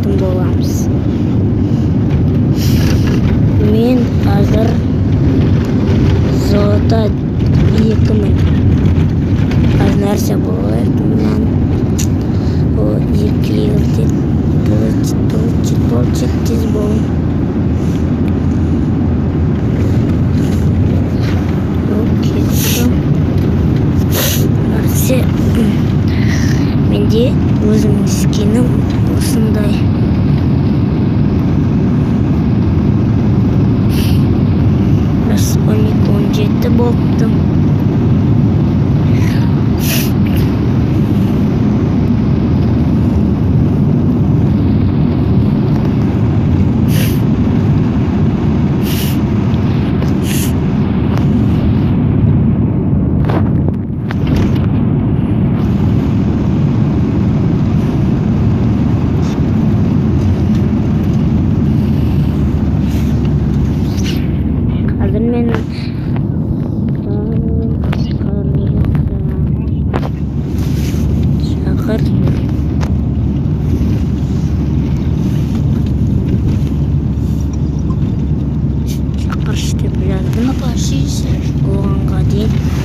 алтын боламыз. Мен азыр золото 2000 аз нәрсе болайық. Мен о 2 лигілде получит тез болым. Менде өзімнің скинім осындай. Раз 12-17 болыпты.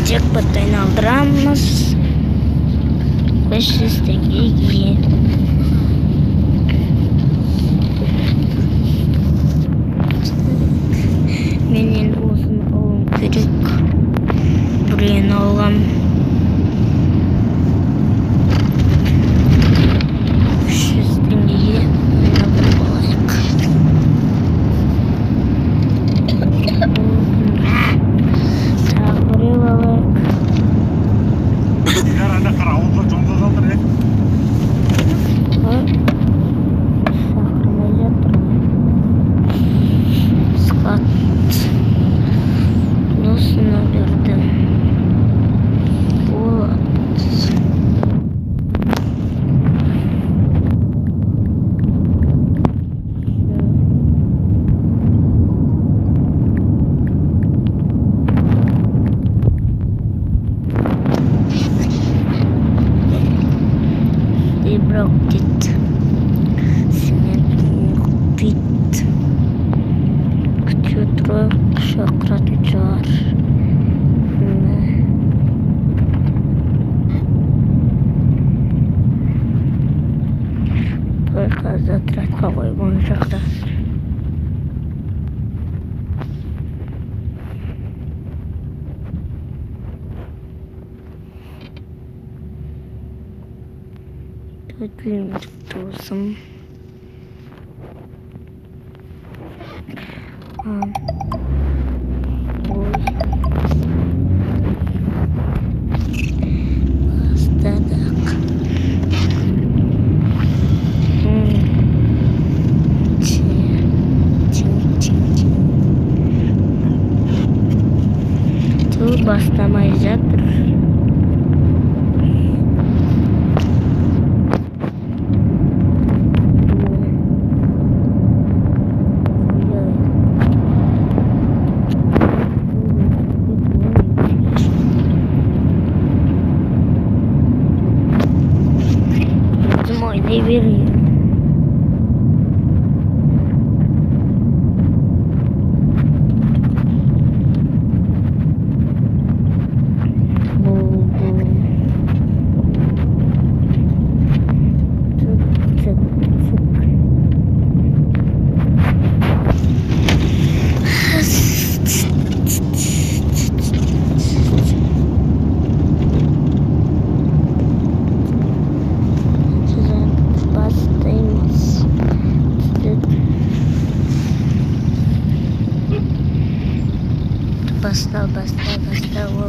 Джекпоттан алдырамыз 500 теңгеге. Мен енді осыны алуым керек. Біреуін алғам. 300 теңгеге ойнап алайық. Брокет, цементный купит, кто трое шоколадный жар. Только затратковый бонжахда. Длинный тусом. Остаток. Тут бастамай жатыр. Не верю.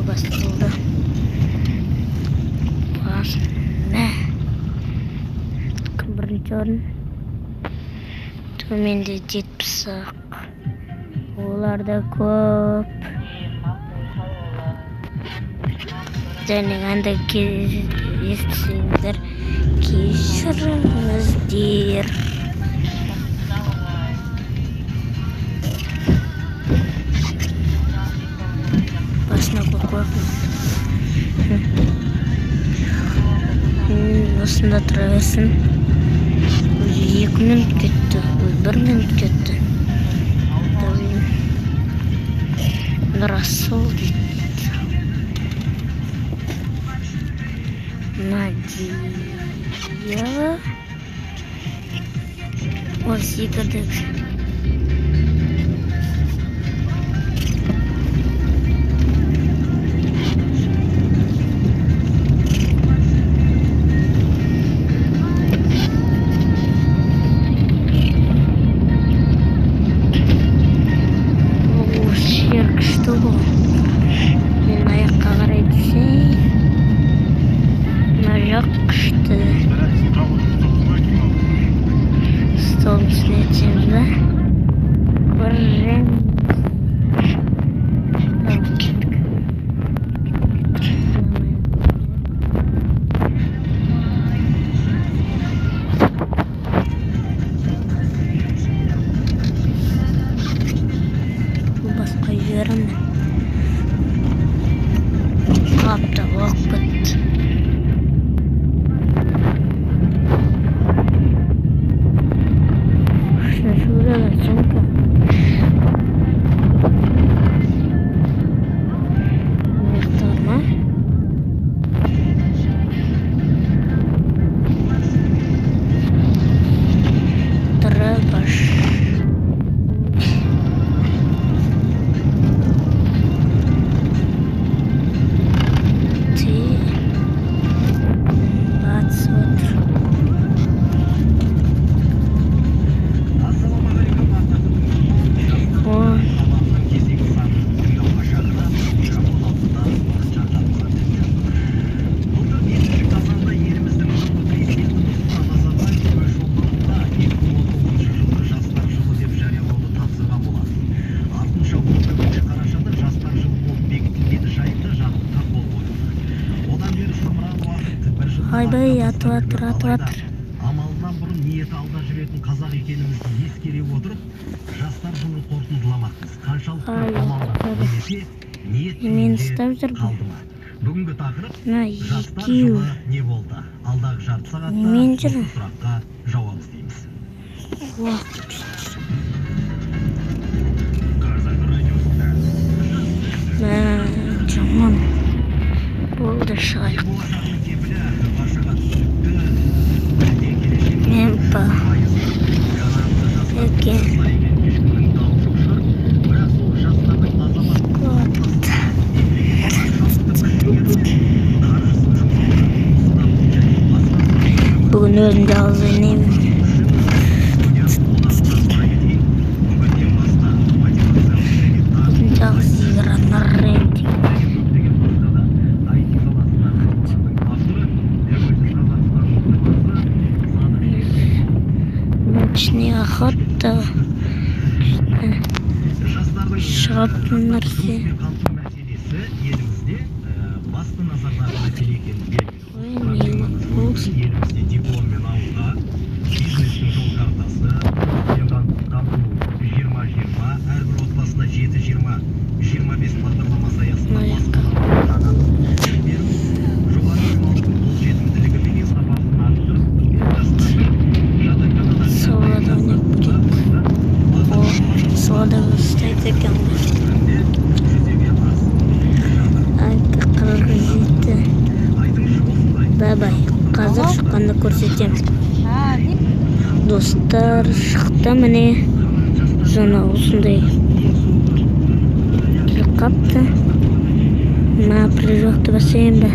Басталды. Не? Бірінші орын. Төменде 70. Оларда көп. Және қандай естісеңдер кешіріңіздер. Басына қойып. Осында тұра берсін. 2 minut ketdi. 1 minut ketdi. Rasul deydi. Nadia. O секірді. Haydi atır. Амалынан бұрын ниеті алда жүретін қазақ екенімізді ескере отырып, жастар жылын қорытындыламақпыз. Қаншалықты амалдар ниет қалды ма? Бүгінгі тақырып жастар жылы не болды? Алдағы жарты сағатта осы сұраққа жауап іздейміз. Жаман болды шайық. Немпа. Екен. Бүгін өзімді алып ойнаймын. Өзімді алып играны рейді. Ночная охота. Шығатын нәрсе. Елімізде дипломмен ауылға, бизнестің жол картасы, қамту 20-20, әрбір отбасына 7-20-25 бағдарламасы аясында жоғары қол жетімділігі мен сапасын арттырып, Солада ұстайды екен. Бай-бай. Қазір шыққанды көрсетемін. Достар шықты міне. Жаңа осындай келіп қапты. Мына прыжокты басайын ба?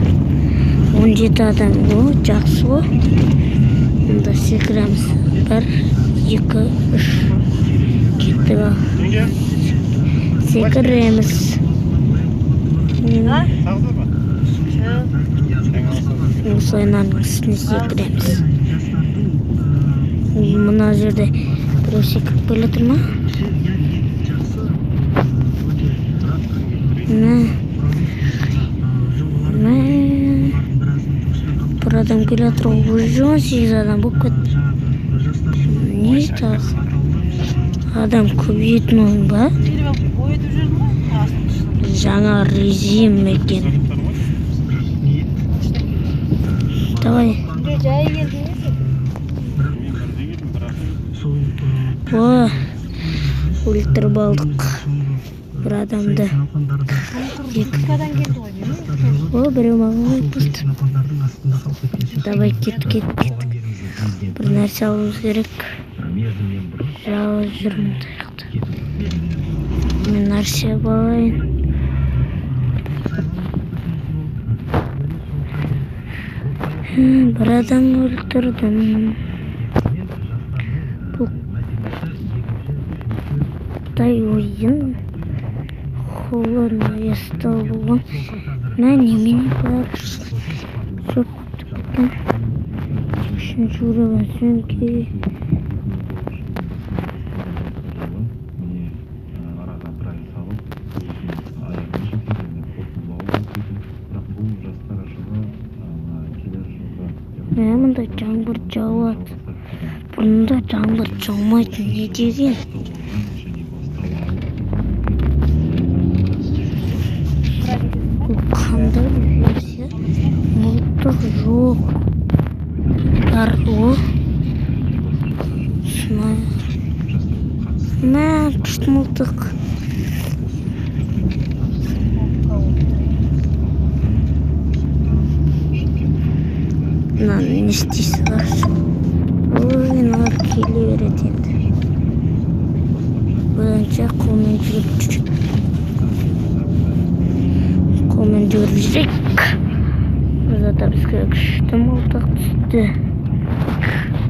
17 адам. О, жақсы ғой. Мұнда секіреміз. 1, 2, 3. Кетті ғой. Секіреміз. Осылайынан үстіне секіреміз. Мына жерде біреу секіріп келе тұр ма? Бір адам келе тұр, уже 18 адам болып кетті. Не тағы? Адам көбейетін ойын ба? Жаңа режим екен. Давай. О, өлтіріп алдық бір адамды. О, біреу маған өлтірді. Давай кет. Бір нәрсе алуымыз керек. Жалғыз жүрмін таяқты. Мен нәрсе болайын. Бір адам өлтірдім. Бұл Қытай ойын холодно стал болған. Немене бар? Жоқ тіптен. Үшінші уровень сөмке. Мында жаңбыр жауады. Бұрында жаңбыр жаумайтын не деген? Бұл қандай версия? Мылтық жоқ. Бар о. Күшті мылтық. Не істейсіз бар? Ой, мыналар келе береді енді. Бұданша қолмен жүгіріп жүрейік. Бұзада бізге күшті мылтық түсті.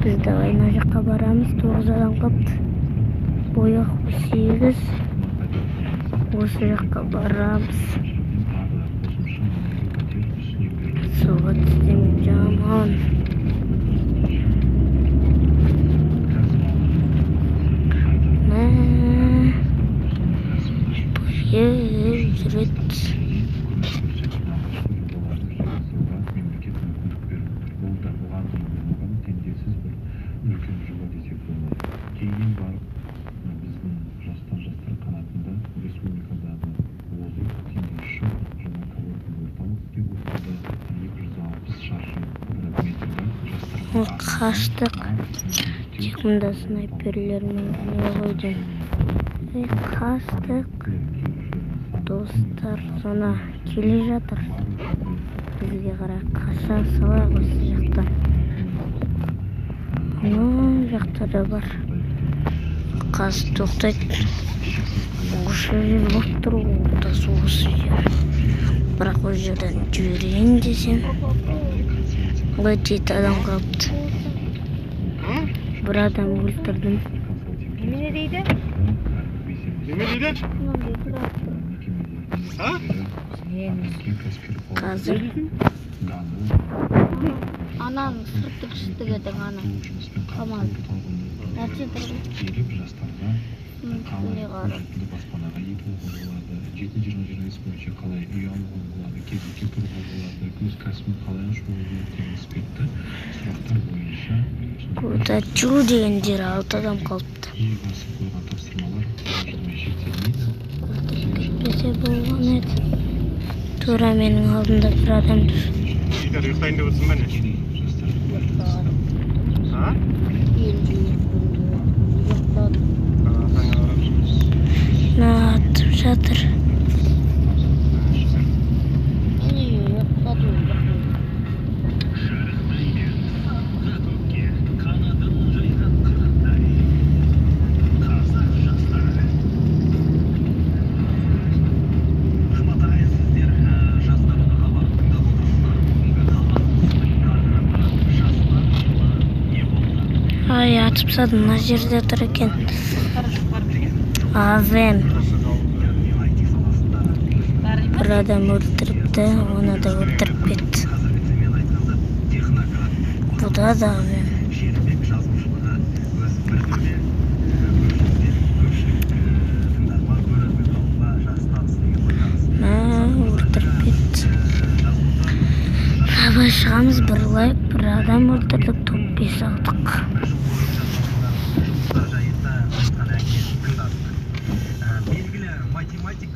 Біз давай мына жаққа барамыз. 9 адам қапты. Бояқ 8. Осы жаққа барамыз. Суға түстен жаман. Жүрет. Қаштық. Тек мұнда снайперлермен не қойдым. Қаштық. Достар сона келе жатыр. Бізге қарай қаша салайық осы жақтан. Жақта да бар. Қаз тоқтайды. Осы жер болып тұр, ортасы осы жер. Бірақ ол жерден жіберейін десем. Бұл 7 адам қалыпты. Бір адам өлтірдім. Немене дейді? Қазір Ананың сұртты кішістігі едің ана. Қамал. Нәрсе тұрды? Не қары? Көтачу деген жер 6 адам қалыпты. Кетпесе болған еді. Тура менің алдымда бір адам жүр. Сіздер ұйықтайын деп отырсың ба не? Атып жатыр. Ай, атып садым, мына жерде тұр екен. Азен. Бір адам өлтіріпті, оны да өлтіріп кетті. Бұда да азен. Өлтіріп кетті. Абай шығамыз, бір лайк, бір адам өлтірдік, топ 5 алдық.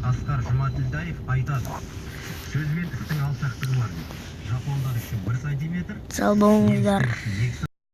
Асқар Жұмаділдаев айтады. Сөз бен істің алшақтығы бар. Жапондар үшін 1 сантиметр. Сау болыңыздар.